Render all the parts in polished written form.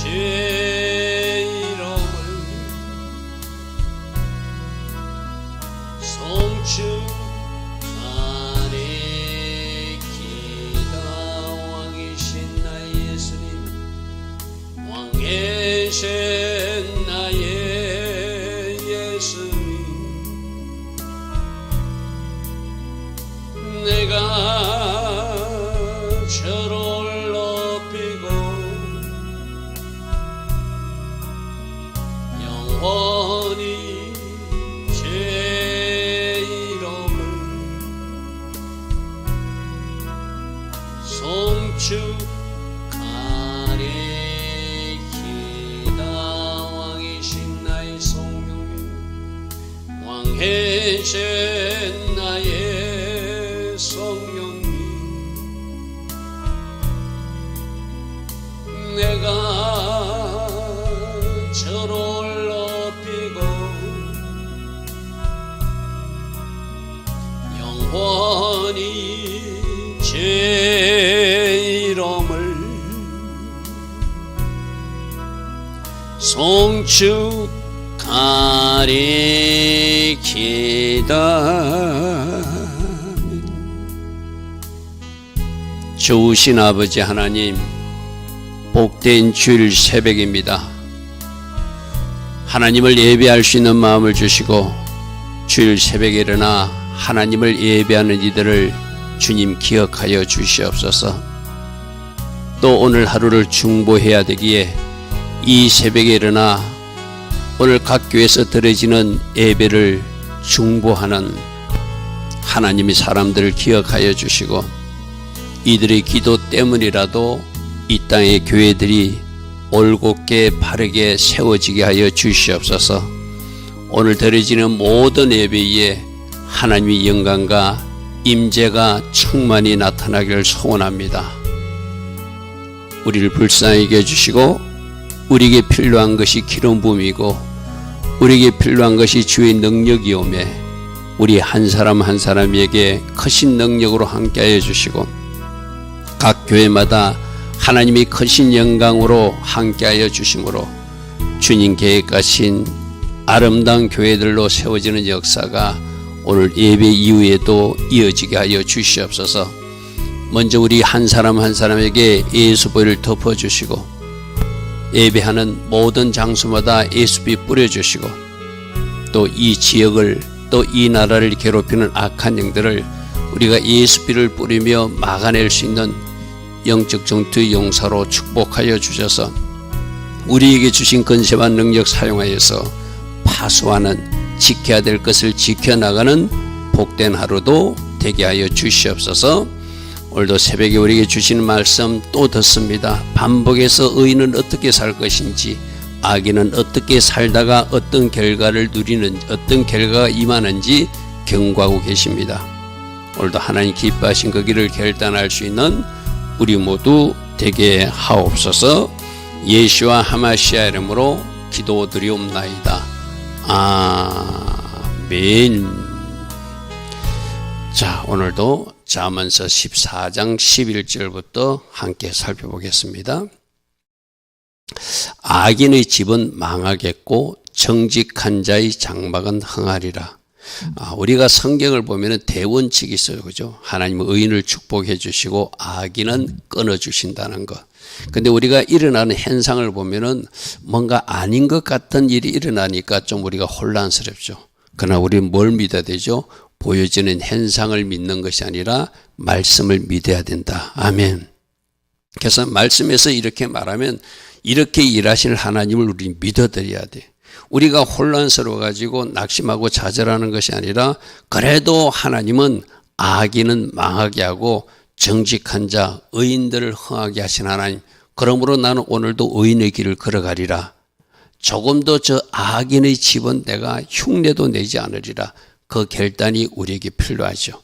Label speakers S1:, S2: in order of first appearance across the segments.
S1: 제 이름을 송축하리이다. 왕이신 나의 예수님, 왕이신 나의 예수님, 내가 저를 높이고 영원히 제 이름을 송축하리이다. 왕이신 나의 성령님, 왕이신 나의 성령님, 내가 저를 높이고 영원히 제 이름을 송축하리이다. 좋으신 아버지 하나님, 복된 주일 새벽입니다. 하나님을 예배할 수 있는 마음을 주시고 주일 새벽에 일어나 하나님을 예배하는 이들을 주님 기억하여 주시옵소서. 또 오늘 하루를 중보해야 되기에 이 새벽에 일어나 오늘 각 교회에서 드려지는 예배를 중보하는 하나님의 사람들을 기억하여 주시고 이들의 기도 때문이라도 이 땅의 교회들이 올곧게 바르게 세워지게 하여 주시옵소서. 오늘 드려지는 모든 예배에 하나님의 영광과 임재가 충만히 나타나기를 소원합니다. 우리를 불쌍하게 해주시고 우리에게 필요한 것이 기름 부음이고 우리에게 필요한 것이 주의 능력이오매 우리 한 사람 한 사람에게 크신 능력으로 함께하여 주시고 각 교회마다 하나님이 크신 영광으로 함께하여 주심으로 주님 계획하신 아름다운 교회들로 세워지는 역사가 오늘 예배 이후에도 이어지게 하여 주시옵소서. 먼저 우리 한 사람 한 사람에게 예수보혈을 덮어주시고 예배하는 모든 장소마다 예수비 뿌려주시고 또 이 지역을 또 이 나라를 괴롭히는 악한 영들을 우리가 예수비를 뿌리며 막아낼 수 있는 영적 전투의 용사로 축복하여 주셔서 우리에게 주신 권세와 능력 사용하여서 파수하는 지켜야 될 것을 지켜나가는 복된 하루도 되게 하여 주시옵소서. 오늘도 새벽에 우리에게 주시는 말씀 또 듣습니다. 반복해서 의인은 어떻게 살 것인지 악인은 어떻게 살다가 어떤 결과를 누리는지 어떤 결과가 임하는지 경고하고 계십니다. 오늘도 하나님 기뻐하신 그 길을 결단할 수 있는 우리 모두 되게 하옵소서. 예수와 하마시아 이름으로 기도드리옵나이다. 아멘. 자, 오늘도 잠언서 14장 11절부터 함께 살펴보겠습니다. 악인의 집은 망하겠고 정직한 자의 장막은 흥하리라. 우리가 성경을 보면 대원칙이 있어요. 그죠? 하나님은 의인을 축복해 주시고 악인은 끊어 주신다는 것. 근데 우리가 일어나는 현상을 보면은 뭔가 아닌 것 같은 일이 일어나니까 좀 우리가 혼란스럽죠. 그러나 우리는 뭘 믿어야 되죠? 보여지는 현상을 믿는 것이 아니라 말씀을 믿어야 된다. 아멘. 그래서 말씀에서 이렇게 말하면 이렇게 일하실 하나님을 우리 믿어드려야 돼. 우리가 혼란스러워 가지고 낙심하고 좌절하는 것이 아니라 그래도 하나님은 악인은 망하게 하고 정직한 자 의인들을 흥하게 하신 하나님, 그러므로 나는 오늘도 의인의 길을 걸어가리라. 조금도 저 악인의 집은 내가 흉내도 내지 않으리라. 그 결단이 우리에게 필요하죠.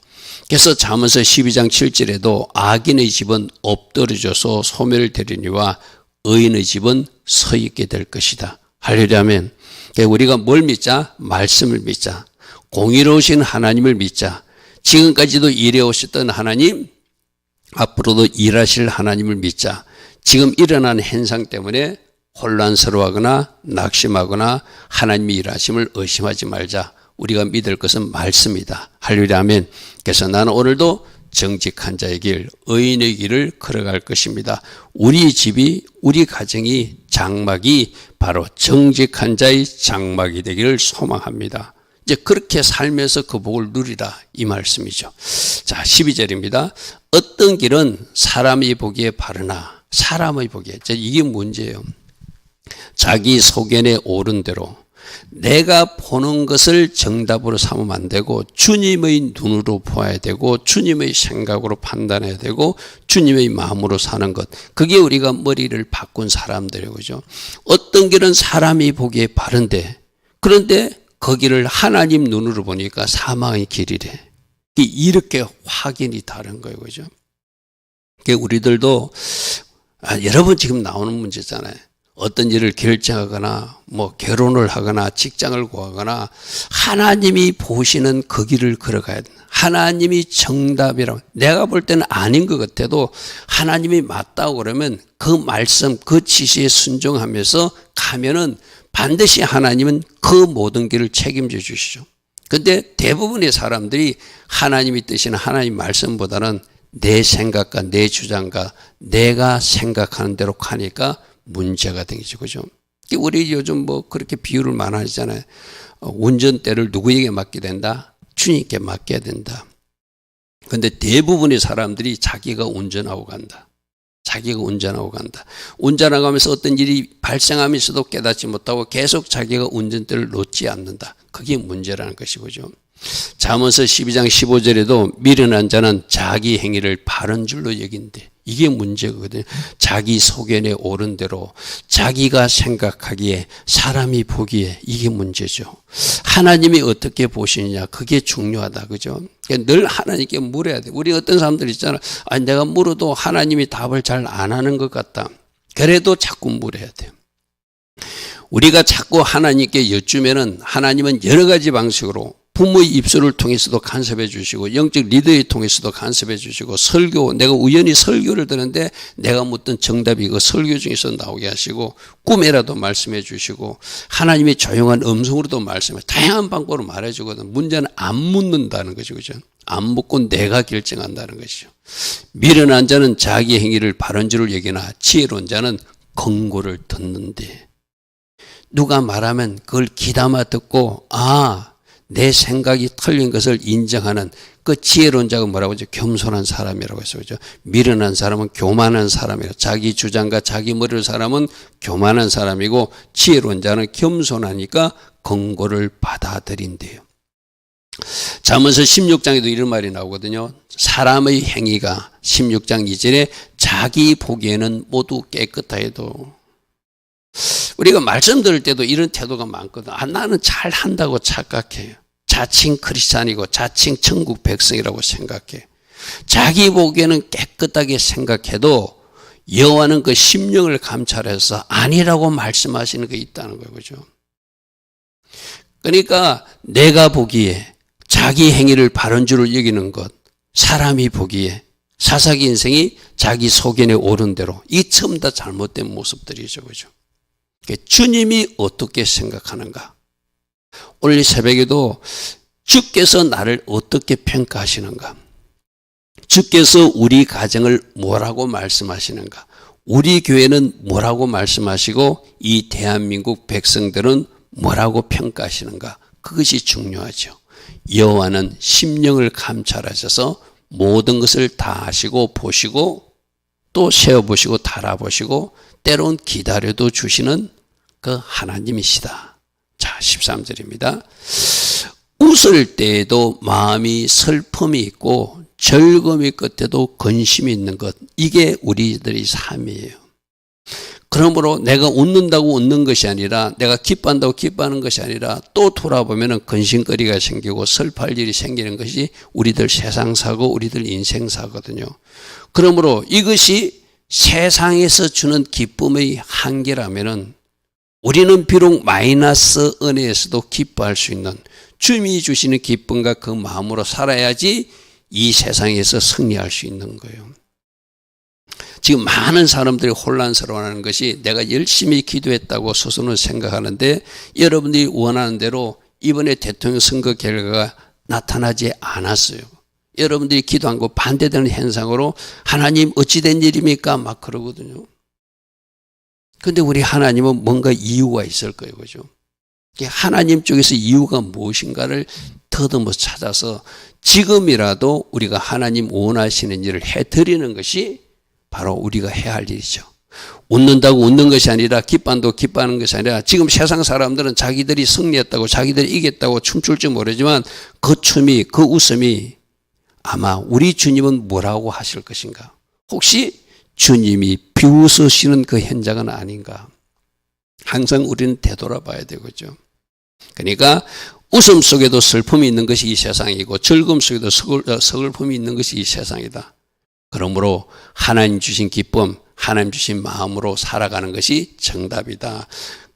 S1: 그래서 잠언서 12장 7절에도 악인의 집은 엎드려져서 소멸을 되리니와 의인의 집은 서 있게 될 것이다. 할렐루야 아멘. 우리가 뭘 믿자? 말씀을 믿자. 공의로우신 하나님을 믿자. 지금까지도 일해 오셨던 하나님, 앞으로도 일하실 하나님을 믿자. 지금 일어나는 현상 때문에 혼란스러워하거나 낙심하거나 하나님의 일하심을 의심하지 말자. 우리가 믿을 것은 말씀이다. 할렐루야 아멘. 그래서 나는 오늘도 정직한 자의 길, 의인의 길을 걸어갈 것입니다. 우리 집이, 우리 가정이, 장막이 바로 정직한 자의 장막이 되기를 소망합니다. 이제 그렇게 살면서 그 복을 누리라 이 말씀이죠. 자, 12절입니다. 어떤 길은 사람이 보기에 바르나 사람의 보기에, 이게 문제예요. 자기 소견에 옳은 대로 내가 보는 것을 정답으로 삼으면 안 되고 주님의 눈으로 보아야 되고 주님의 생각으로 판단해야 되고 주님의 마음으로 사는 것, 그게 우리가 머리를 바꾼 사람들이에요. 그죠? 어떤 길은 사람이 보기에 바른데 그런데 거기를 하나님 눈으로 보니까 사망의 길이래. 이렇게 확연히 다른 거예요. 그죠? 우리들도 여러 번 지금 나오는 문제잖아요. 어떤 일을 결정하거나 결혼을 하거나 직장을 구하거나 하나님이 보시는 그 길을 걸어가야 돼. 하나님이 정답이라고, 내가 볼 때는 아닌 것 같아도 하나님이 맞다고 그러면 그 말씀, 그 지시에 순종하면서 가면은 반드시 하나님은 그 모든 길을 책임져 주시죠. 근데 대부분의 사람들이 하나님이 뜻이는 하나님 말씀보다는 내 생각과 내 주장과 내가 생각하는 대로 가니까 문제가 되죠. 그죠? 우리 요즘 그렇게 비유를 많이 하잖아요. 운전대를 누구에게 맡게 된다? 주님께 맡겨야 된다. 근데 대부분의 사람들이 자기가 운전하고 간다. 자기가 운전하고 간다. 운전하면서 어떤 일이 발생하면서도 깨닫지 못하고 계속 자기가 운전대를 놓지 않는다. 그게 문제라는 것이죠. 잠언서 12장 15절에도 미련한 자는 자기 행위를 바른 줄로 여긴대. 이게 문제거든요. 자기 소견에 옳은 대로 자기가 생각하기에 사람이 보기에 이게 문제죠. 하나님이 어떻게 보시느냐 그게 중요하다. 그죠? 늘 하나님께 물어야 돼. 우리 어떤 사람들 있잖아. 내가 물어도 하나님이 답을 잘 안 하는 것 같다. 그래도 자꾸 물어야 돼요. 우리가 자꾸 하나님께 여쭈면은 하나님은 여러 가지 방식으로 부모의 입술을 통해서도 간섭해 주시고 영적 리더를 통해서도 간섭해 주시고 설교, 내가 우연히 설교를 듣는데 내가 묻던 정답이 그 설교 중에서 나오게 하시고 꿈에라도 말씀해 주시고 하나님의 조용한 음성으로도 말씀해, 다양한 방법으로 말해 주거든. 문제는 안 묻는다는 거죠. 그죠? 안 묻고 내가 결정한다는 것이죠. 미련한 자는 자기 행위를 바른 줄을 여기나 지혜로운 자는 권고를 듣는데, 누가 말하면 그걸 귀담아 듣고 내 생각이 틀린 것을 인정하는 그 지혜로운 자가 뭐라고 하죠? 겸손한 사람이라고 했어요. 그죠? 미련한 사람은 교만한 사람이라. 자기 주장과 자기 머리를 사람은 교만한 사람이고 지혜로운 자는 겸손하니까 권고를 받아들인대요. 잠언서 16장에도 이런 말이 나오거든요. 사람의 행위가 16장 2절에 자기 보기에는 모두 깨끗하여도, 우리가 말씀 들을 때도 이런 태도가 많거든. 나는 잘한다고 착각해요. 자칭 크리스찬이고 자칭 천국 백성이라고 생각해. 자기 보기에는 깨끗하게 생각해도 여호와는 그 심령을 감찰해서 아니라고 말씀하시는 게 있다는 거예요. 그죠? 그러니까 내가 보기에 자기 행위를 바른 줄을 여기는 것, 사람이 보기에 사사기 인생이 자기 소견에 옳은 대로, 이 처음 다 잘못된 모습들이죠. 그죠? 주님이 어떻게 생각하는가? 오늘 새벽에도 주께서 나를 어떻게 평가하시는가? 주께서 우리 가정을 뭐라고 말씀하시는가? 우리 교회는 뭐라고 말씀하시고 이 대한민국 백성들은 뭐라고 평가하시는가? 그것이 중요하죠. 여호와는 심령을 감찰하셔서 모든 것을 다 아시고 보시고 또 세어보시고 달아보시고 때론 기다려도 주시는 그 하나님이시다. 자, 13절입니다. 웃을 때에도 마음이 슬픔이 있고 즐거움이 끝에도 근심이 있는 것, 이게 우리들의 삶이에요. 그러므로 내가 웃는다고 웃는 것이 아니라, 내가 기뻐한다고 기뻐하는 것이 아니라 또 돌아보면 근심거리가 생기고 슬퍼할 일이 생기는 것이 우리들 세상사고 우리들 인생사거든요. 그러므로 이것이 세상에서 주는 기쁨의 한계라면은 우리는 비록 마이너스 은혜에서도 기뻐할 수 있는 주님이 주시는 기쁨과 그 마음으로 살아야지 이 세상에서 승리할 수 있는 거예요. 지금 많은 사람들이 혼란스러워하는 것이 내가 열심히 기도했다고 스스로는 생각하는데 여러분들이 원하는 대로 이번에 대통령 선거 결과가 나타나지 않았어요. 여러분들이 기도한 거 반대되는 현상으로 하나님 어찌된 일입니까? 막 그러거든요. 근데 우리 하나님은 뭔가 이유가 있을 거예요. 그죠? 하나님 쪽에서 이유가 무엇인가를 더듬어 찾아서 지금이라도 우리가 하나님 원하시는 일을 해드리는 것이 바로 우리가 해야 할 일이죠. 웃는다고 웃는 것이 아니라 기뻐한다고 기뻐하는 것이 아니라 지금 세상 사람들은 자기들이 승리했다고 자기들이 이겼다고 춤출 줄 모르지만 그 춤이 그 웃음이 아마 우리 주님은 뭐라고 하실 것인가? 혹시 주님이 비웃으시는 그 현장은 아닌가? 항상 우리는 되돌아봐야 되겠죠. 그러니까 웃음 속에도 슬픔이 있는 것이 이 세상이고 즐거움 속에도 슬픔이 있는 것이 이 세상이다. 그러므로 하나님 주신 기쁨, 하나님 주신 마음으로 살아가는 것이 정답이다.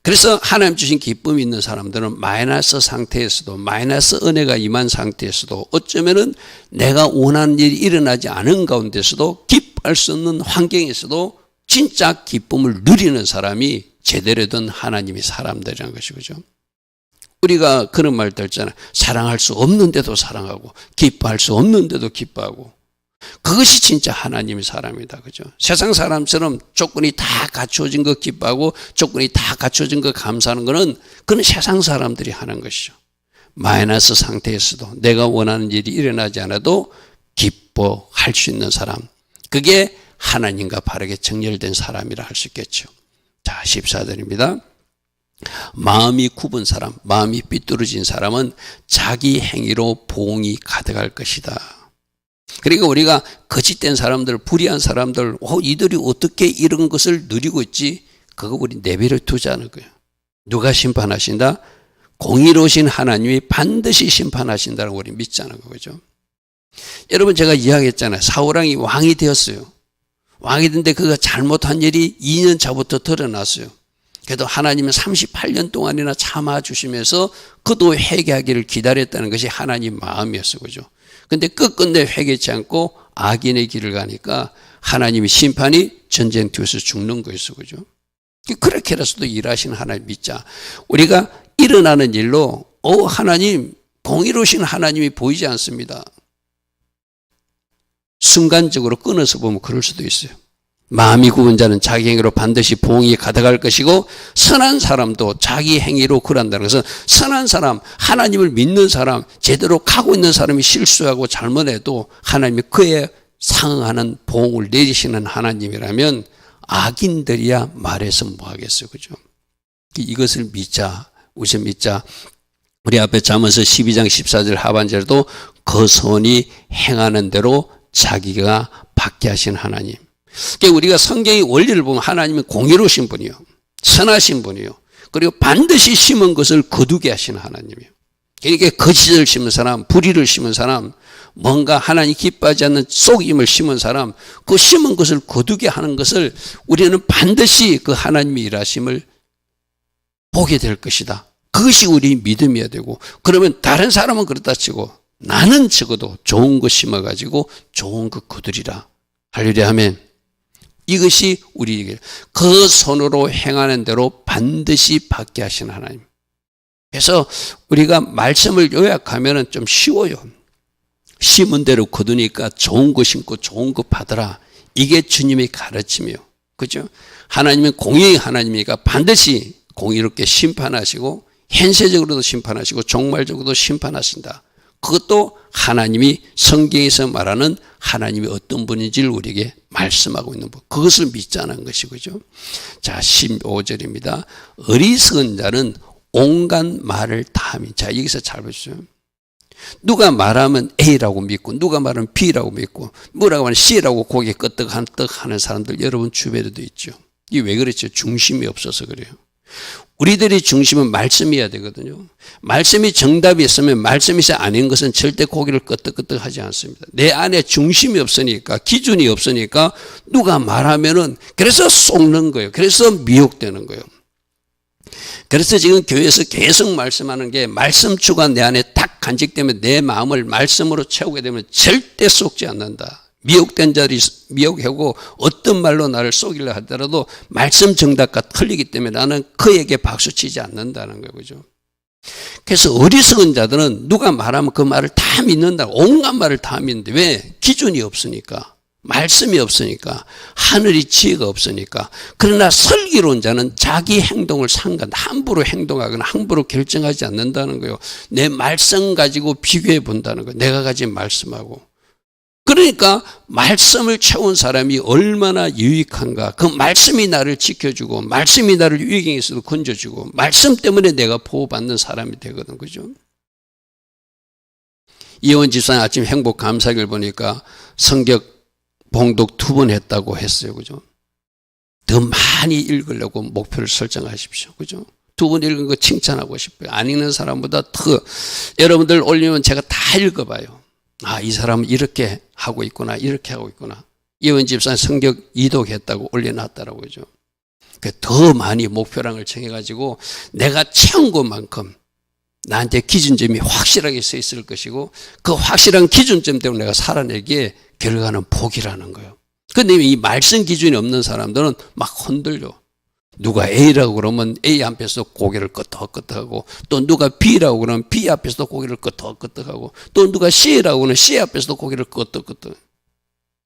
S1: 그래서 하나님 주신 기쁨이 있는 사람들은 마이너스 상태에서도 마이너스 은혜가 임한 상태에서도 어쩌면은 내가 원하는 일이 일어나지 않은 가운데서도 기뻐할 수 없는 환경에서도 진짜 기쁨을 누리는 사람이 제대로 된 하나님의 사람들이라는 것이죠. 우리가 그런 말 들었잖아요. 사랑할 수 없는데도 사랑하고 기뻐할 수 없는데도 기뻐하고 그것이 진짜 하나님의 사람이다. 그죠? 세상 사람처럼 조건이 다 갖춰진 거 기뻐하고 조건이 다 갖춰진 거 감사하는 거는 그건 세상 사람들이 하는 것이죠. 마이너스 상태에서도 내가 원하는 일이 일어나지 않아도 기뻐할 수 있는 사람. 그게 하나님과 바르게 정렬된 사람이라 할 수 있겠죠. 자, 14절입니다. 마음이 굽은 사람, 마음이 삐뚤어진 사람은 자기 행위로 보응이 가득할 것이다. 그러니까 우리가 거짓된 사람들, 불의한 사람들, 이들이 어떻게 이런 것을 누리고 있지? 그거 우리 내버려 두지 않을 거예요. 누가 심판하신다? 공의로우신 하나님이 반드시 심판하신다고 우리 믿지 않은 거죠. 여러분 제가 이야기했잖아요. 사울왕이 왕이 되었어요. 왕이 됐는데 그가 잘못한 일이 2년 차부터 드러났어요. 그래도 하나님은 38년 동안이나 참아주시면서 그도 회개하기를 기다렸다는 것이 하나님 마음이었어요. 그죠? 근데 끝끝내 회개치 않고 악인의 길을 가니까 하나님의 심판이 전쟁터에서 죽는 거였어요. 그죠? 그렇게라서도 일하시는 하나님 믿자. 우리가 일어나는 일로 하나님 공의로우신 하나님이 보이지 않습니다. 순간적으로 끊어서 보면 그럴 수도 있어요. 마음이 굽은 자는 자기 행위로 반드시 보응이 가득할 것이고 선한 사람도 자기 행위로 그런다는 것은 선한 사람, 하나님을 믿는 사람, 제대로 가고 있는 사람이 실수하고 잘못해도 하나님이 그에 상응하는 보응을 내리시는 하나님이라면 악인들이야 말해서 뭐하겠어요. 그죠? 이것을 믿자. 우선 믿자. 우리 앞에 잠언서 12장 14절 하반절도 그 선이 행하는 대로 자기가 받게 하신 하나님. 그러니까 우리가 성경의 원리를 보면 하나님은 공의로우신 분이요. 선하신 분이요. 그리고 반드시 심은 것을 거두게 하시는 하나님이에요. 그러니까 거짓을 심은 사람, 불의를 심은 사람, 뭔가 하나님 기뻐하지 않는 속임을 심은 사람, 그 심은 것을 거두게 하는 것을 우리는 반드시 그 하나님의 일하심을 보게 될 것이다. 그것이 우리 믿음이어야 되고, 그러면 다른 사람은 그렇다 치고 나는 적어도 좋은 거 심어가지고 좋은 거 거두리라. 할렐루야 하면 이것이 우리에게 그 손으로 행하는 대로 반드시 받게 하시는 하나님. 그래서 우리가 말씀을 요약하면 좀 쉬워요. 심은 대로 거두니까 좋은 거 심고 좋은 거 받으라. 이게 주님의 가르침이에요. 그죠? 하나님은 공의의 하나님이니까 반드시 공의롭게 심판하시고 현세적으로도 심판하시고 종말적으로도 심판하신다. 그것도 하나님이 성경에서 말하는 하나님이 어떤 분인지를 우리에게 말씀하고 있는 분. 그것을 믿자는 것이죠. 자, 15절입니다. 어리석은 자는 온갖 말을 다 합니다. 자, 여기서 잘 보시죠. 누가 말하면 A라고 믿고 누가 말하면 B라고 믿고 뭐라고 하면 C라고 고개 끄떡한떡 하는 사람들 여러분 주변에도 있죠. 이게 왜 그렇죠? 중심이 없어서 그래요. 우리들의 중심은 말씀이어야 되거든요. 말씀이 정답이 있으면 말씀이 아닌 것은 절대 고개를 끄떡끄떡 하지 않습니다. 내 안에 중심이 없으니까 기준이 없으니까 누가 말하면은 그래서 속는 거예요. 그래서 미혹되는 거예요. 그래서 지금 교회에서 계속 말씀하는 게 말씀추가 내 안에 딱 간직되면 내 마음을 말씀으로 채우게 되면 절대 속지 않는다. 미혹된 자리 미혹하고 어떤 말로 나를 속이려 하더라도 말씀 정답과 틀리기 때문에 나는 그에게 박수치지 않는다는 거예요. 그죠? 그래서 어리석은 자들은 누가 말하면 그 말을 다 믿는다. 온갖 말을 다 믿는데 왜? 기준이 없으니까. 말씀이 없으니까. 하늘이 지혜가 없으니까. 그러나 설기로운 자는 자기 행동을 함부로 행동하거나 함부로 결정하지 않는다는 거예요. 내 말씀 가지고 비교해 본다는 거예요. 내가 가진 말씀하고. 그러니까 말씀을 채운 사람이 얼마나 유익한가. 그 말씀이 나를 지켜주고 말씀이 나를 위기에서도 건져주고 말씀 때문에 내가 보호받는 사람이 되거든. 그죠? 이원 집사님 아침 행복 감사기를 보니까 성경 봉독 2번 했다고 했어요. 그죠? 더 많이 읽으려고 목표를 설정하십시오. 그죠? 2번 읽은 거 칭찬하고 싶어요. 안 읽는 사람보다 더 여러분들 올리면 제가 다 읽어봐요. 아, 이 사람은 이렇게 하고 있구나, 이렇게 하고 있구나. 이원 집사님 성경 이독했다고 올려놨더라고요. 그죠? 더 많이 목표량을 정해가지고 내가 채운 것만큼 나한테 기준점이 확실하게 서 있을 것이고 그 확실한 기준점 때문에 내가 살아내기에 결과는 복이라는 거예요. 그런데 이 말씀 기준이 없는 사람들은 막 흔들려. 누가 A라고 그러면 A 앞에서 고개를 끄덕끄덕하고 또 누가 B라고 그러면 B 앞에서도 고개를 끄덕끄덕하고 또 누가 C라고 그러면 C 앞에서도 고개를 끄덕끄덕.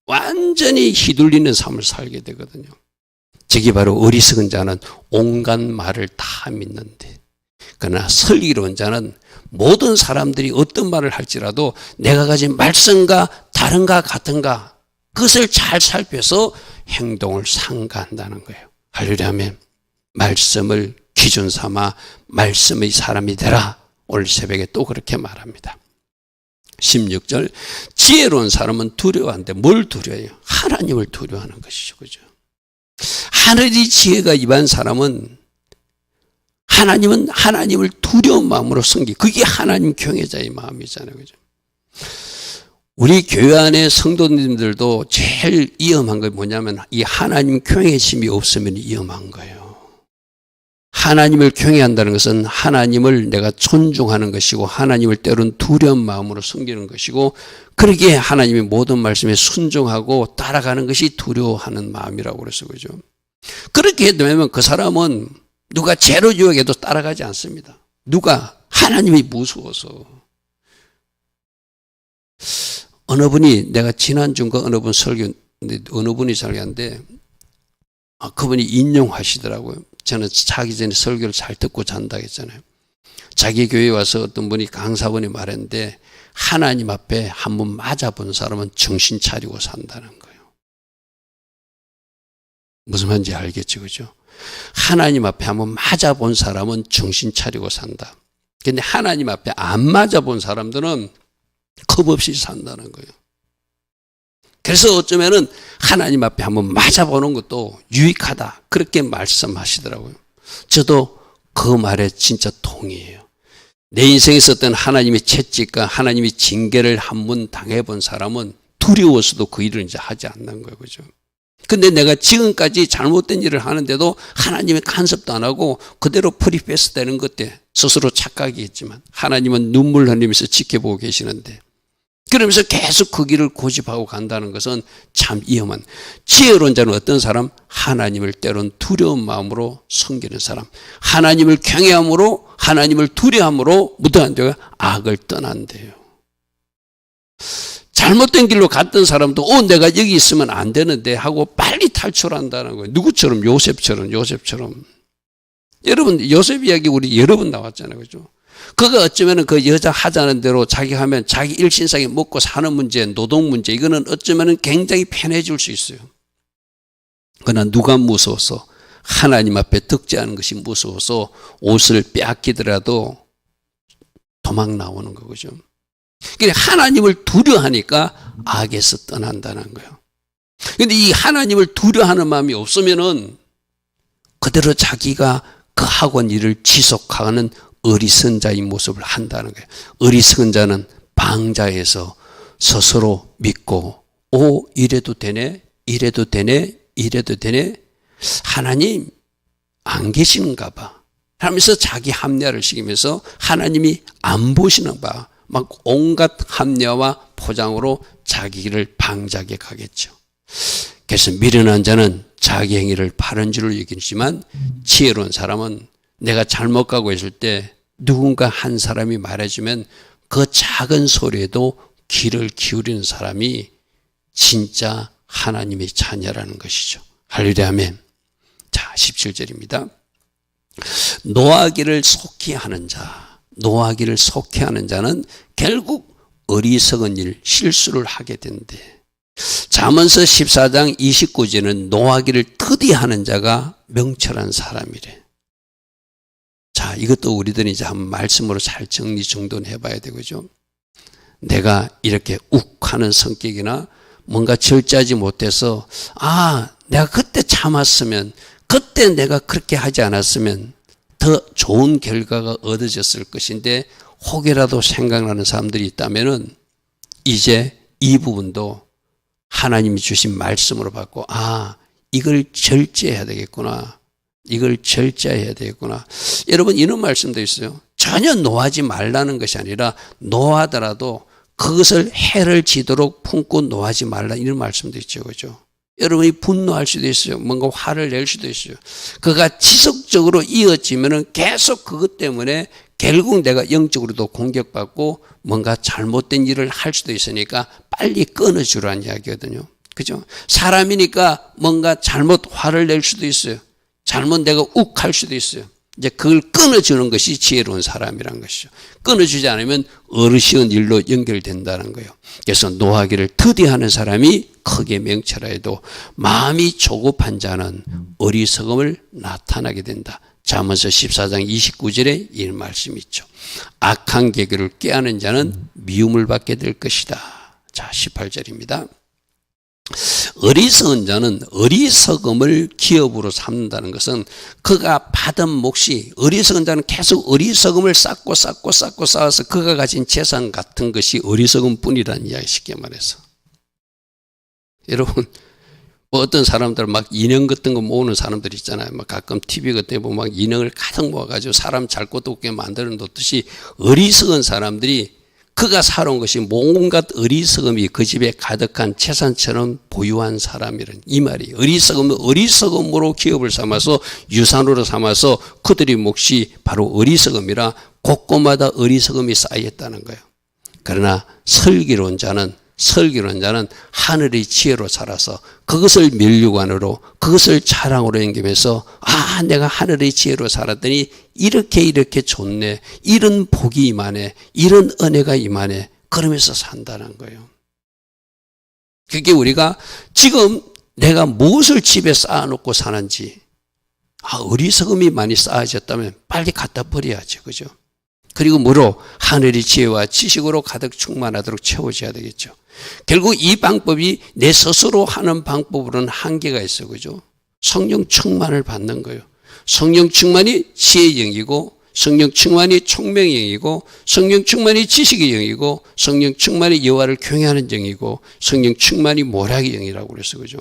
S1: 완전히 휘둘리는 삶을 살게 되거든요. 저게 바로 어리석은 자는 온갖 말을 다 믿는데 그러나 설기로운 자는 모든 사람들이 어떤 말을 할지라도 내가 가진 말씀과 다른가 같은가 그것을 잘 살펴서 행동을 상가한다는 거예요. 할렐루야 아멘. 말씀을 기준 삼아 말씀의 사람이 되라. 오늘 새벽에 또 그렇게 말합니다. 16절 지혜로운 사람은 두려워하는데 뭘 두려워해요? 하나님을 두려워하는 것이죠. 그죠? 하늘이 지혜가 임한 사람은 하나님을 두려운 마음으로 섬기. 그게 하나님 경외자의 마음이잖아요. 그죠? 우리 교회 안에 성도님들도 제일 위험한 게 뭐냐면 이 하나님 경외심이 없으면 위험한 거예요. 하나님을 경외한다는 것은 하나님을 내가 존중하는 것이고 하나님을 때로는 두려운 마음으로 섬기는 것이고 그러기에 하나님의 모든 말씀에 순종하고 따라가는 것이 두려워하는 마음이라고 그래서 그죠. 그렇게 되면 그 사람은 누가 죄로 유혹해도 따라가지 않습니다. 누가? 하나님이 무서워서. 어느 분이 내가 지난주인가 어느 분 어느 분이 설교하는데 그분이 인용하시더라고요. 저는 자기 전에 설교를 잘 듣고 잔다고 했잖아요. 자기 교회에 와서 어떤 분이 강사분이 말했는데 하나님 앞에 한번 맞아본 사람은 정신 차리고 산다는 거예요. 무슨 말인지 알겠죠, 그죠? 하나님 앞에 한번 맞아본 사람은 정신 차리고 산다. 근데 하나님 앞에 안 맞아본 사람들은 겁없이 산다는 거예요. 그래서 어쩌면은 하나님 앞에 한번 맞아보는 것도 유익하다. 그렇게 말씀하시더라고요. 저도 그 말에 진짜 동의해요. 내 인생에 있었던 하나님의 채찍과 하나님의 징계를 한번 당해본 사람은 두려워서도 그 일을 이제 하지 않는 거예요. 그죠? 근데 내가 지금까지 잘못된 일을 하는데도 하나님의 간섭도 안 하고 그대로 프리패스 되는 것 때 스스로 착각이 있지만 하나님은 눈물 흘리면서 지켜보고 계시는데 그러면서 계속 그 길을 고집하고 간다는 것은 참 위험한. 지혜로운 자는 어떤 사람? 하나님을 때론 두려운 마음으로 섬기는 사람. 하나님을 경외함으로 하나님을 두려움으로 무도한대요. 악을 떠난대요. 잘못된 길로 갔던 사람도 내가 여기 있으면 안 되는데 하고 빨리 탈출한다는 거예요. 누구처럼? 요셉처럼. 여러분 요셉 이야기 우리 여러 번 나왔잖아요. 그죠? 그가 어쩌면 그 여자 하자는 대로 자기 하면 자기 일신상에 먹고 사는 문제, 노동 문제 이거는 어쩌면 굉장히 편해질 수 있어요. 그러나 누가 무서워서 하나님 앞에 득제하는 것이 무서워서 옷을 빼앗기더라도 도망 나오는 거죠. 그러니까 하나님을 두려워하니까 악에서 떠난다는 거예요. 그런데 이 하나님을 두려워하는 마음이 없으면은 그대로 자기가 그 학원 일을 지속하는 어리석은 자의 모습을 한다는 거예요. 어리석은 자는 방자에서 스스로 믿고 이래도 되네 이래도 되네 하나님 안 계시는가 봐 하면서 자기 합리화를 시키면서 하나님이 안 보시는 봐 막 온갖 합리화와 포장으로 자기 길을 방자하게 가겠죠. 그래서 미련한 자는 자기 행위를 바른 줄을 여기지만 지혜로운 사람은 내가 잘못 가고 있을 때 누군가 한 사람이 말해주면 그 작은 소리에도 귀를 기울이는 사람이 진짜 하나님의 자녀라는 것이죠. 할렐루야 아멘. 자, 17절입니다. 노하기를 속히 하는 자, 노하기를 속히 하는 자는 결국 어리석은 일, 실수를 하게 된대. 잠언서 14장 29절은 노하기를 더디하는 자가 명철한 사람이래. 자, 이것도 우리들이 이제 한번 말씀으로 잘 정리 정돈해 봐야 되겠죠. 내가 이렇게 욱하는 성격이나 뭔가 절제하지 못해서 내가 그때 참았으면, 그때 내가 그렇게 하지 않았으면 더 좋은 결과가 얻어졌을 것인데 혹이라도 생각나는 사람들이 있다면은 이제 이 부분도 하나님이 주신 말씀으로 받고 이걸 절제해야 되겠구나. 이걸 절제해야 되겠구나. 여러분 이런 말씀도 있어요. 전혀 노하지 말라는 것이 아니라 노하더라도 그것을 해를 지도록 품고 노하지 말라 이런 말씀도 있죠. 그죠? 여러분이 분노할 수도 있어요. 뭔가 화를 낼 수도 있어요. 그가 지속적으로 이어지면은 계속 그것 때문에 결국 내가 영적으로도 공격받고 뭔가 잘못된 일을 할 수도 있으니까 빨리 끊어주라는 이야기거든요. 그죠? 사람이니까 뭔가 잘못 화를 낼 수도 있어요. 잘못 내가 욱할 수도 있어요. 이제 그걸 끊어주는 것이 지혜로운 사람이란 것이죠. 끊어주지 않으면 어르시운 일로 연결된다는 거예요. 그래서 노하기를 더디하는 사람이 크게 명철하여도 마음이 조급한 자는 어리석음을 나타나게 된다. 잠언서 14장 29절에 이 말씀이 있죠. 악한 계교를 꾀하는 자는 미움을 받게 될 것이다. 자, 18절입니다. 어리석은 자는 어리석음을 기업으로 삼는다는 것은 그가 받은 몫이, 어리석은 자는 계속 어리석음을 쌓고 쌓아서 그가 가진 재산 같은 것이 어리석음 뿐이라는 이야기, 쉽게 말해서. 여러분 어떤 사람들 막 인형 같은 거 모으는 사람들 있잖아요. 막 가끔 TV 같은 데 보면 막 인형을 가득 모아가지고 사람 잘 것도 없게 만들어 놓듯이 어리석은 사람들이 그가 살아온 것이 온갖 어리석음이 그 집에 가득한 재산처럼 보유한 사람이란 이 말이. 어리석음으로 기업을 삼아서 유산으로 삼아서 그들의 몫이 바로 어리석음이라 곳곳마다 어리석음이 쌓였다는 거예요. 그러나 설교로운 자는 하늘의 지혜로 살아서 그것을 면류관으로, 그것을 자랑으로 연결해서 내가 하늘의 지혜로 살았더니 이렇게 좋네, 이런 복이 임하네, 이런 은혜가 임하네, 그러면서 산다는 거예요. 그게 우리가 지금 내가 무엇을 집에 쌓아놓고 사는지, 어리석음이 많이 쌓아졌다면 빨리 갖다 버려야죠. 그죠? 그리고 뭐로? 하늘의 지혜와 지식으로 가득 충만하도록 채워져야 되겠죠. 결국 이 방법이 내 스스로 하는 방법으로는 한계가 있어요. 그죠? 성령 충만을 받는 거예요. 성령 충만이 지혜의 영이고, 성령 충만이 총명의 영이고, 성령 충만이 지식의 영이고, 성령 충만이 여호와를 경외하는 영이고, 성령 충만이 모략의 영이라고 그랬어요. 그죠?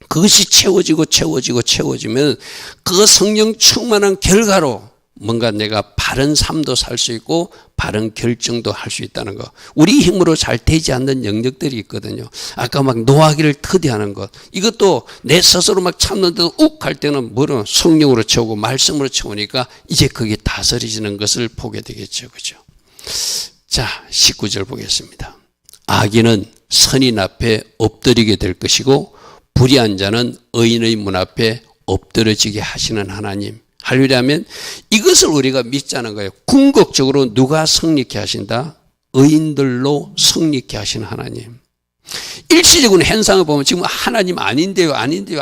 S1: 그것이 채워지면 그 성령 충만한 결과로 뭔가 내가 바른 삶도 살 수 있고 바른 결정도 할 수 있다는 거. 우리 힘으로 잘 되지 않는 영역들이 있거든요. 아까 막 노하기를 더디하는 것. 이것도 내 스스로 막 참는데도 욱할 때는 뭐로? 성령으로 채우고 말씀으로 채우니까 이제 그게 다스려지는 것을 보게 되겠죠. 그죠? 자, 19절 보겠습니다. 악인은 선인 앞에 엎드리게 될 것이고 불의한 자는 의인의 문 앞에 엎드려지게 하시는 하나님. 할렐루야 하면 이것을 우리가 믿자는 거예요. 궁극적으로 누가 성립케 하신다? 의인들로 성립케 하시는 하나님. 일시적인 현상을 보면 지금 하나님 아닌데요,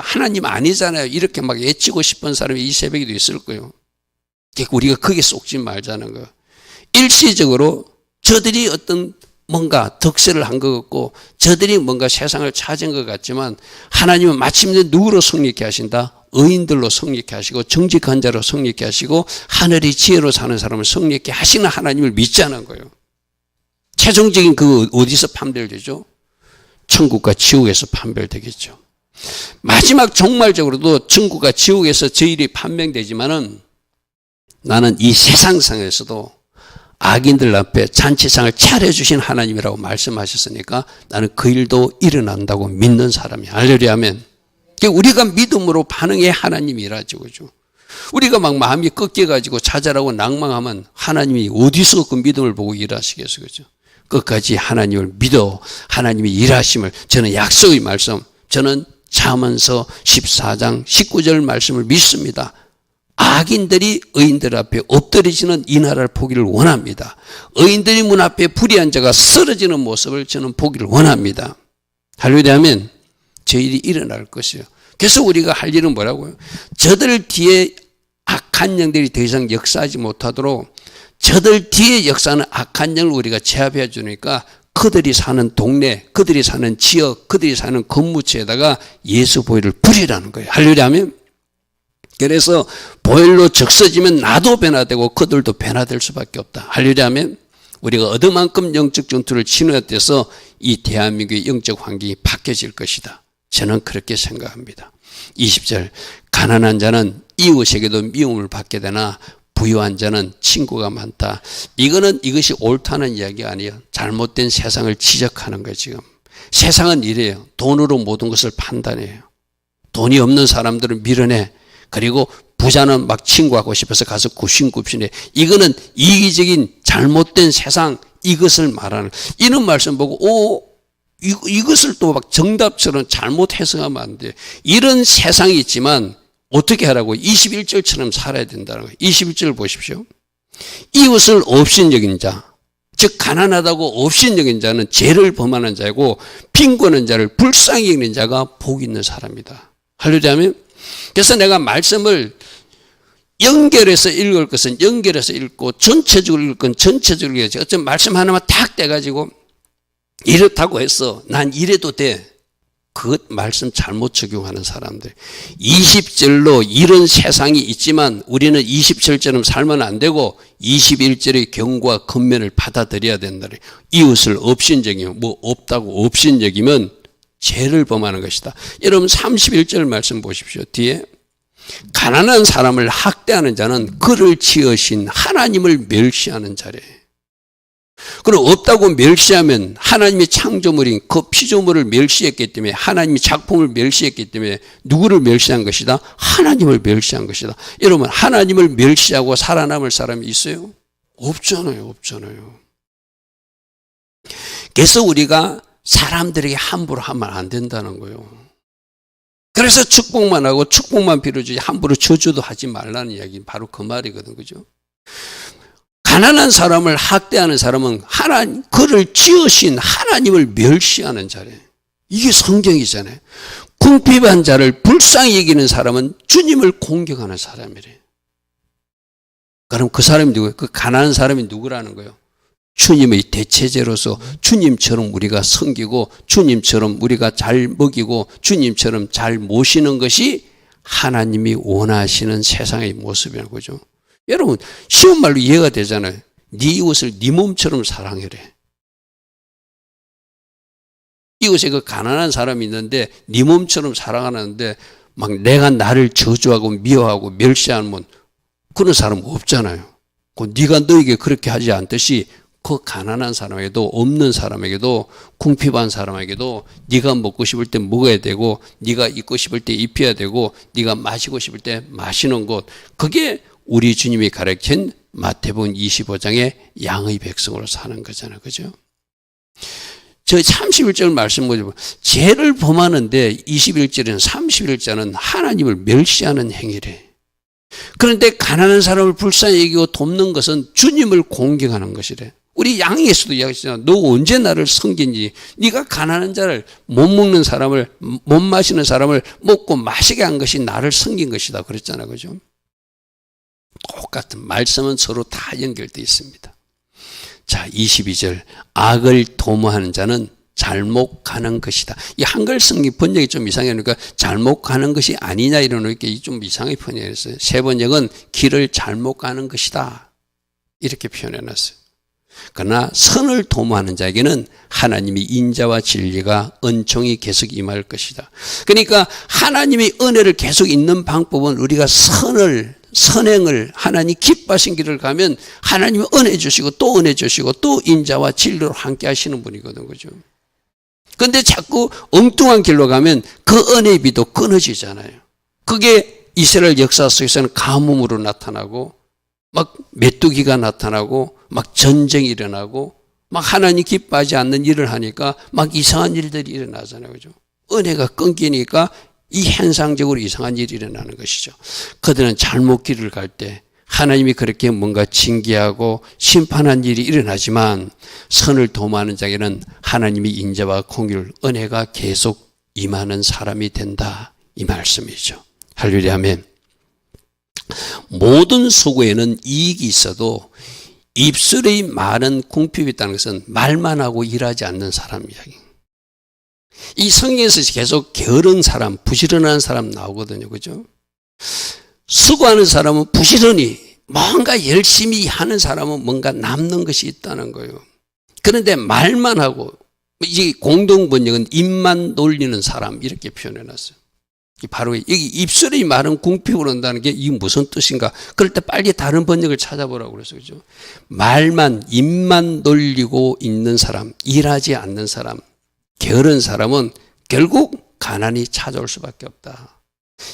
S1: 하나님 아니잖아요, 이렇게 막 외치고 싶은 사람이 이 새벽에도 있을 거예요. 그러니까 우리가 거기에 속지 말자는 거예요. 일시적으로 저들이 어떤 뭔가 덕세를 한 것 같고 저들이 뭔가 세상을 찾은 것 같지만 하나님은 마침내 누구로 성립케 하신다? 의인들로 성립케 하시고 정직한 자로 성립케 하시고 하늘의 지혜로 사는 사람을 성립케 하시는 하나님을 믿자는 거예요. 최종적인 그 어디서 판별되죠? 천국과 지옥에서 판별되겠죠. 마지막 종말적으로도 천국과 지옥에서 저일이 판명되지만은 나는 이 세상상에서도 악인들 앞에 잔치상을 차려주신 하나님이라고 말씀하셨으니까 나는 그 일도 일어난다고 믿는 사람이야. 할렐루야 아멘. 우리가 믿음으로 반응해 하나님이 일하죠. 그죠? 우리가 막 마음이 꺾여가지고 좌절하고 낭망하면 하나님이 어디서 그 믿음을 보고 일하시겠어요. 그죠? 끝까지 하나님을 믿어 하나님이 일하심을 저는 약속의 말씀, 저는 잠언서 14장 19절 말씀을 믿습니다. 악인들이 의인들 앞에 엎드리지는 이 나라를 보기를 원합니다. 의인들이 문 앞에 불의한 자가 쓰러지는 모습을 저는 보기를 원합니다. 할렐루야 아멘. 저 일이 일어날 것이에요. 그래서 우리가 할 일은 뭐라고요? 저들 뒤에 악한 영들이 더 이상 역사하지 못하도록 저들 뒤에 역사하는 악한 영을 우리가 제압해 주니까 그들이 사는 동네, 그들이 사는 지역, 그들이 사는 건물체에다가 예수 보혈을 뿌리라는 거예요. 할렐루야 아멘. 그래서 보혈로 적셔지면 나도 변화되고 그들도 변화될 수밖에 없다. 할렐루야 아멘. 우리가 얻을만큼 영적 전투를 치러야 돼서 이 대한민국의 영적 환경이 바뀌어질 것이다. 저는 그렇게 생각합니다. 20절 가난한 자는 이웃에게도 미움을 받게 되나 부유한 자는 친구가 많다. 이것이 옳다는 이야기가 아니에요. 잘못된 세상을 지적하는 거예요. 지금 세상은 이래요. 돈으로 모든 것을 판단해요. 돈이 없는 사람들은 밀어내. 그리고 부자는 막 친구하고 싶어서 가서 굽신굽신해. 이거는 이기적인 잘못된 세상, 이것을 말하는 이런 말씀 보고 이것을 또 막 정답처럼 잘못 해석하면 안 돼. 이런 세상이 있지만 어떻게 하라고? 21절처럼 살아야 된다는 거예요. 21절 보십시오. 이웃을 업신여긴 자, 즉 가난하다고 업신여긴 자는 죄를 범하는 자이고 빈곤한 자를 불쌍히 여기는 자가 복 있는 사람이다. 할렐루야 아멘. 그래서 내가 말씀을 연결해서 읽을 것은 연결해서 읽고 전체적으로 읽을 건 전체적으로 읽어야지. 어쩌면 말씀 하나만 탁 떼가지고 이렇다고 해서 난 이래도 돼. 그 말씀 잘못 적용하는 사람들. 20절로 이런 세상이 있지만 우리는 20절처럼 살면 안 되고 21절의 경고와 권면을 받아들여야 된다. 이웃을 업신여기면 뭐 없다고 업신여기면 죄를 범하는 것이다. 여러분 31절 말씀 보십시오. 뒤에 가난한 사람을 학대하는 자는 그를 지으신 하나님을 멸시하는 자래. 그럼 없다고 멸시하면 하나님의 창조물인 그 피조물을 멸시했기 때문에 하나님의 작품을 멸시했기 때문에 누구를 멸시한 것이다? 하나님을 멸시한 것이다. 여러분 하나님을 멸시하고 살아남을 사람이 있어요? 없잖아요. 그래서 우리가 사람들에게 함부로 하면 안 된다는 거예요. 그래서 축복만 하고 축복만 빌어주지 함부로 저주도 하지 말라는 이야기 바로 그 말이거든. 그죠? 가난한 사람을 학대하는 사람은 그를 지으신 하나님을 멸시하는 자래. 이게 성경이잖아요. 궁핍한 자를 불쌍히 여기는 사람은 주님을 공격하는 사람이래. 그럼 그 사람이 누구예요? 그 가난한 사람이 누구라는 거예요? 주님의 대체제로서 주님처럼 우리가 섬기고 주님처럼 우리가 잘 먹이고 주님처럼 잘 모시는 것이 하나님이 원하시는 세상의 모습이라는 거죠. 여러분 쉬운 말로 이해가 되잖아요. 네 이웃을 네 몸처럼 사랑해래. 이웃에 그 가난한 사람이 있는데 네 몸처럼 사랑하는데 막 내가 나를 저주하고 미워하고 멸시하면 그런 사람 없잖아요. 네가 너에게 그렇게 하지 않듯이 그 가난한 사람에게도 없는 사람에게도 궁핍한 사람에게도 네가 먹고 싶을 때 먹어야 되고 네가 입고 싶을 때 입혀야 되고 네가 마시고 싶을 때 마시는 것, 그게 우리 주님이 가르친 마태복음 25장의 양의 백성으로 사는 거잖아요. 그죠? 저 31절 말씀 보시면 죄를 범하는데 21절에는 31절은 하나님을 멸시하는 행위래. 그런데 가난한 사람을 불쌍히 여기고 돕는 것은 주님을 공경하는 것이래. 우리 양에서도 이야기했잖아. 너 언제 나를 섬긴지. 네가 가난한 자를 못 먹는 사람을 못 마시는 사람을 먹고 마시게 한 것이 나를 섬긴 것이다. 그랬잖아. 그죠? 똑같은 말씀은 서로 다 연결되어 있습니다. 자, 22절. 악을 도모하는 자는 잘못 가는 것이다. 이 한글 성경 번역이 좀 이상하니까 잘못 가는 것이 아니냐 이러니까 좀 이상하게 표현했어요. 세 번역은 길을 잘못 가는 것이다. 이렇게 표현해놨어요. 그러나 선을 도모하는 자에게는 하나님이 인자와 진리가 은총이 계속 임할 것이다. 그러니까 하나님의 은혜를 계속 있는 방법은 우리가 선을 선행을 하나님 기뻐하신 길을 가면 하나님이 은혜 주시고 또 은혜 주시고 또 인자와 진리로 함께 하시는 분이거든, 그죠? 근데 자꾸 엉뚱한 길로 가면 그 은혜의 비도 끊어지잖아요. 그게 이스라엘 역사 속에서는 가뭄으로 나타나고 막 메뚜기가 나타나고 막 전쟁이 일어나고 막 하나님 기뻐하지 않는 일을 하니까 막 이상한 일들이 일어나잖아요, 그죠? 은혜가 끊기니까 이 현상적으로 이상한 일이 일어나는 것이죠. 그들은 잘못 길을 갈 때 하나님이 그렇게 뭔가 징계하고 심판한 일이 일어나지만 선을 도모하는 자에게는 하나님이 인자와 공의를 은혜가 계속 임하는 사람이 된다, 이 말씀이죠. 할렐루야, 아멘. 모든 소고에는 이익이 있어도 입술의 많은 궁핍이 있다는 것은 말만 하고 일하지 않는 사람 이야기. 이 성경에서 계속 게으른 사람, 부지런한 사람 나오거든요, 그죠? 수고하는 사람은 부지런히 뭔가 열심히 하는 사람은 뭔가 남는 것이 있다는 거예요. 그런데 말만 하고, 이 공동 번역은 입만 놀리는 사람 이렇게 표현해놨어요. 바로 여기 입술이 마른 궁핍으로 온다는 게 이게 무슨 뜻인가? 그럴 때 빨리 다른 번역을 찾아보라고 그랬어요, 그죠? 말만, 입만 놀리고 있는 사람, 일하지 않는 사람, 게으른 사람은 결국 가난이 찾아올 수밖에 없다.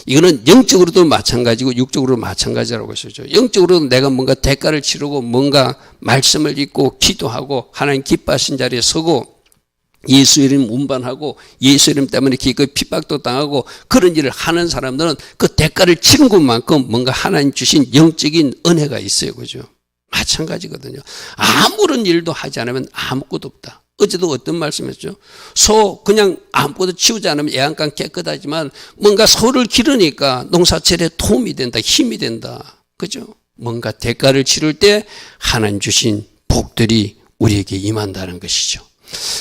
S1: 이거는 영적으로도 마찬가지고 육적으로도 마찬가지라고 했었죠. 영적으로도 내가 뭔가 대가를 치르고 뭔가 말씀을 읽고 기도하고 하나님 기뻐하신 자리에 서고 예수 이름 운반하고 예수 이름 때문에 기꺼이 핍박도 당하고 그런 일을 하는 사람들은 그 대가를 치른 것만큼 뭔가 하나님 주신 영적인 은혜가 있어요, 그죠? 마찬가지거든요. 아무런 일도 하지 않으면 아무것도 없다. 어제도 어떤 말씀했죠? 소 그냥 아무것도 치우지 않으면 애완간 깨끗하지만 뭔가 소를 기르니까 농사철에 도움이 된다, 힘이 된다, 그죠? 뭔가 대가를 치를 때 하나님 주신 복들이 우리에게 임한다는 것이죠.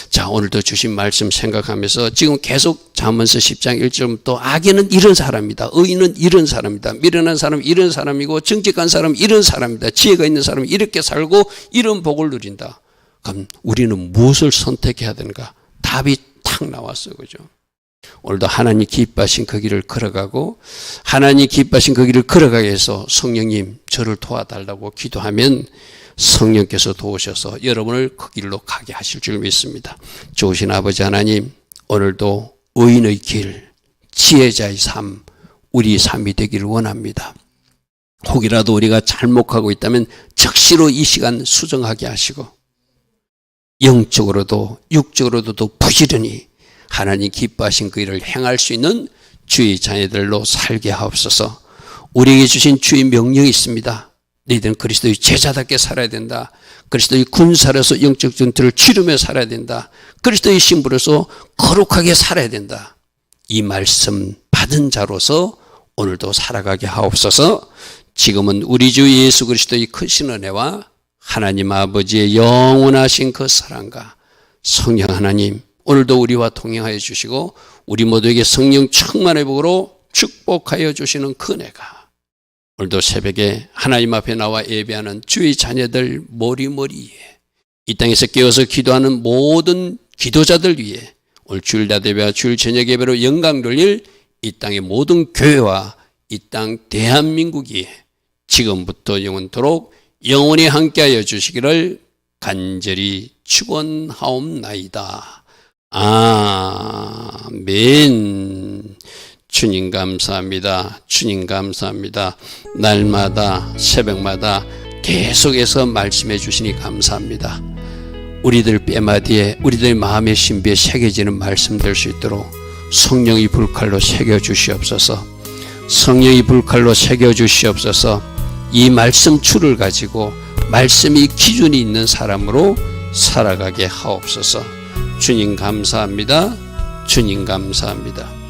S1: 자, 오늘도 주신 말씀 생각하면서 지금 계속 잠언서 10장 1절부터 악인은 이런 사람이다, 의인은 이런 사람이다, 미련한 사람은 이런 사람이고 정직한 사람은 이런 사람이다, 지혜가 있는 사람은 이렇게 살고 이런 복을 누린다. 그럼 우리는 무엇을 선택해야 되는가? 답이 탁 나왔어요, 그죠? 오늘도 하나님 기뻐하신 그 길을 걸어가고 하나님 기뻐하신 그 길을 걸어가게 해서 성령님 저를 도와달라고 기도하면 성령께서 도우셔서 여러분을 그 길로 가게 하실 줄 믿습니다. 좋으신 아버지 하나님, 오늘도 의인의 길, 지혜자의 삶, 우리 삶이 되기를 원합니다. 혹이라도 우리가 잘못하고 있다면 즉시로 이 시간 수정하게 하시고 영적으로도 육적으로도 부지런히 하나님 기뻐하신 그 일을 행할 수 있는 주의 자녀들로 살게 하옵소서. 우리에게 주신 주의 명령이 있습니다. 너희들은 그리스도의 제자답게 살아야 된다. 그리스도의 군사로서 영적 전투를 치르며 살아야 된다. 그리스도의 신부로서 거룩하게 살아야 된다. 이 말씀 받은 자로서 오늘도 살아가게 하옵소서. 지금은 우리 주 예수 그리스도의 크신 은혜와 하나님 아버지의 영원하신 그 사랑과 성령 하나님, 오늘도 우리와 동행하여 주시고 우리 모두에게 성령 충만의 복으로 축복하여 주시는 그 은혜가 오늘도 새벽에 하나님 앞에 나와 예배하는 주의 자녀들 머리머리에 이 땅에서 깨어서 기도하는 모든 기도자들 위해 오늘 주일 낮예배와 주일 저녁 예배로 영광 돌릴 이 땅의 모든 교회와 이 땅 대한민국이 지금부터 영원토록 영원히 함께하여 주시기를 간절히 축원하옵나이다. 아멘. 주님 감사합니다. 주님 감사합니다. 날마다 새벽마다 계속해서 말씀해 주시니 감사합니다. 우리들 뼈마디에 우리들 마음의 신비에 새겨지는 말씀 될 수 있도록 성령이 불칼로 새겨 주시옵소서. 성령이 불칼로 새겨 주시옵소서. 이 말씀 추를 가지고 말씀이 기준이 있는 사람으로 살아가게 하옵소서. 주님 감사합니다. 주님 감사합니다.